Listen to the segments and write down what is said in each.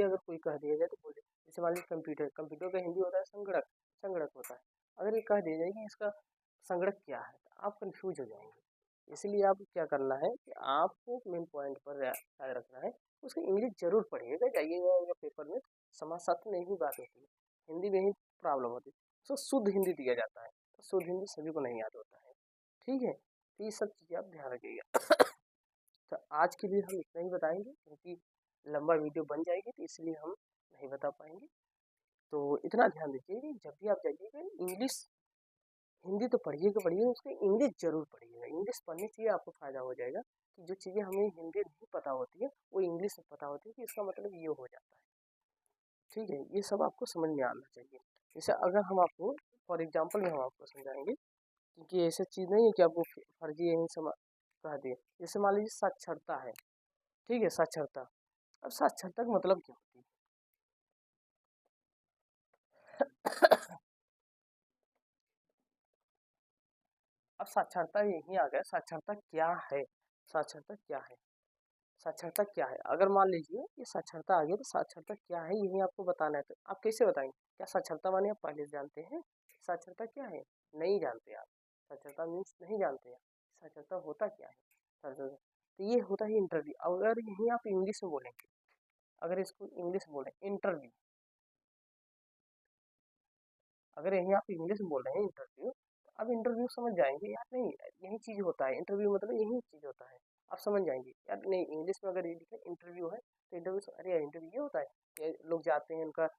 हिंदी अगर कोई कह दिया जाए तो बोले, जैसे मान लीजिए कंप्यूटर, कंप्यूटर का हिंदी होता है संगणक, संगणक होता है। अगर ये कह दिया जाए कि इसका संगणक क्या है, तो आप कंफ्यूज हो जाएंगे। इसलिए आप क्या करना है कि आपको मेन पॉइंट पर याद रखना है, उसकी इंग्लिश जरूर पढ़िएगा, जाइएगा अगर पेपर में, समाज शास्त्र में यही बात होती है, हिंदी में ही प्रॉब्लम होती है, तो शुद्ध हिंदी दिया जाता है, तो शुद्ध हिंदी सभी को नहीं याद होता है। ठीक है, तो ये सब चीज़ें आप ध्यान रखिएगा। तो आज के लिए हम इतना ही बताएंगे, क्योंकि लंबा वीडियो बन जाएगी, तो इसलिए हम नहीं बता पाएंगे। तो इतना ध्यान दीजिए कि जब भी आप जाइएगा इंग्लिश, हिंदी तो पढ़िएगा पढ़िएगा, उसकी इंग्लिश जरूर पढ़िएगा। इंग्लिश पढ़ने से ही आपको फायदा हो जाएगा कि जो चीज़ें हमें हिंदी नहीं पता होती है वो इंग्लिश में पता होती है, कि इसका मतलब ये हो जाता है। ठीक है, ये सब आपको समझ में आना चाहिए। जैसे अगर हम आपको फॉर एग्जाम्पल में हम आपको समझाएंगे, क्योंकि ऐसा चीज़ नहीं है कि आपको फर्जी यही सम कह दिए। जैसे मान लीजिए साक्षरता है, ठीक है, साक्षरता। अब साक्षरता का मतलब क्या होती है? अब साक्षरता यही आ गया, साक्षरता क्या है, साक्षरता क्या है, साक्षरता क्या है। अगर मान लीजिए ये साक्षरता आ गई, तो साक्षरता क्या है यही आपको बताना है, तो आप कैसे बताएंगे? क्या साक्षरता माने आप पहले से जानते हैं साक्षरता क्या है? नहीं जानते आप। साक्षरता मीन्स नहीं जानते हैं साक्षरता होता क्या है। साक्षरता तो ये होता है इंटरव्यू। अगर यही आप इंग्लिश में बोलेंगे, अगर इसको इंग्लिश में बोले इंटरव्यू, अगर यही आप इंग्लिश में बोल रहे हैं इंटरव्यू, तो अब इंटरव्यू समझ जाएंगे यार, नहीं यही चीज़ होता है इंटरव्यू, मतलब यही चीज़ होता है। आप समझ जाएंगे यार, नहीं इंग्लिश में अगर ये लिखा इंटरव्यू है, तो इंटरव्यू, अरे यार इंटरव्यू ये होता है, ये लोग जाते हैं, उनका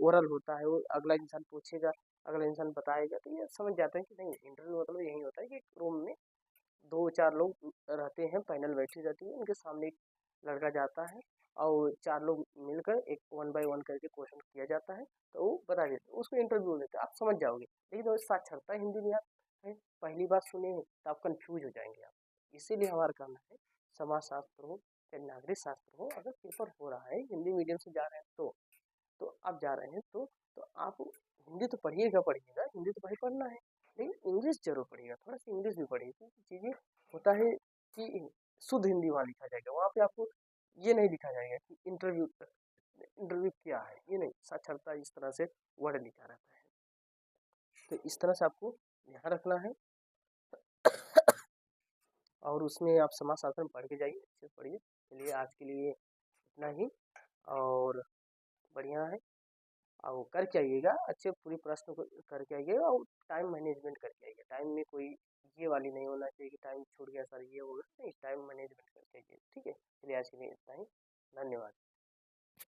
ओरल होता है, वो अगला इंसान पूछेगा, अगला इंसान बताएगा, तो ये समझ जाते हैं कि नहीं इंटरव्यू मतलब यही होता है कि एक रूम में दो चार लोग रहते हैं, पैनल बैठी रहती है, उनके सामने एक लड़का जाता है और चार लोग मिलकर एक वन बाय वन करके क्वेश्चन किया जाता है, तो वो बता देते हैं, उसको इंटरव्यू देते हैं, आप समझ जाओगे। लेकिन वो साक्षरता हिंदी में आप है, पहली बार सुने हैं, तो आप कंफ्यूज हो जाएंगे आप। इसीलिए हमारा कहना है, समाज शास्त्र हो चाहे नागरिक शास्त्र हो, अगर पेपर हो रहा है हिंदी मीडियम से जा रहे हैं तो आप जा रहे हैं तो आप हिंदी तो पढ़िएगा पढ़िएगा, हिंदी तो भाई पढ़ना है, लेकिन इंग्लिश जरूर पढ़िएगा, थोड़ा सा इंग्लिश भी पढ़िए, क्योंकि चीज़ें होता है कि शुद्ध हिंदी वहाँ लिखा जाएगा, वहाँ पे आपको ये नहीं लिखा जाएगा कि इंटरव्यू, इंटरव्यू क्या है, ये नहीं, साक्षरता इस तरह से वर्ड लिखा रहता है। तो इस तरह से आपको ध्यान रखना है। और उसमें आप समाज शास्त्र पढ़ के जाइए, अच्छे से पढ़िए। चलिए आज के लिए इतना ही, और बढ़िया है। और करके आइएगा अच्छे, पूरी प्रश्न को करके आइएगा, और टाइम मैनेजमेंट करके आइएगा। टाइम में कोई ये वाली नहीं होना चाहिए कि टाइम छूट गया सर ये होगा, नहीं, टाइम मैनेजमेंट करके आइए। ठीक है, चलिए आज के लिए इतना ही, धन्यवाद।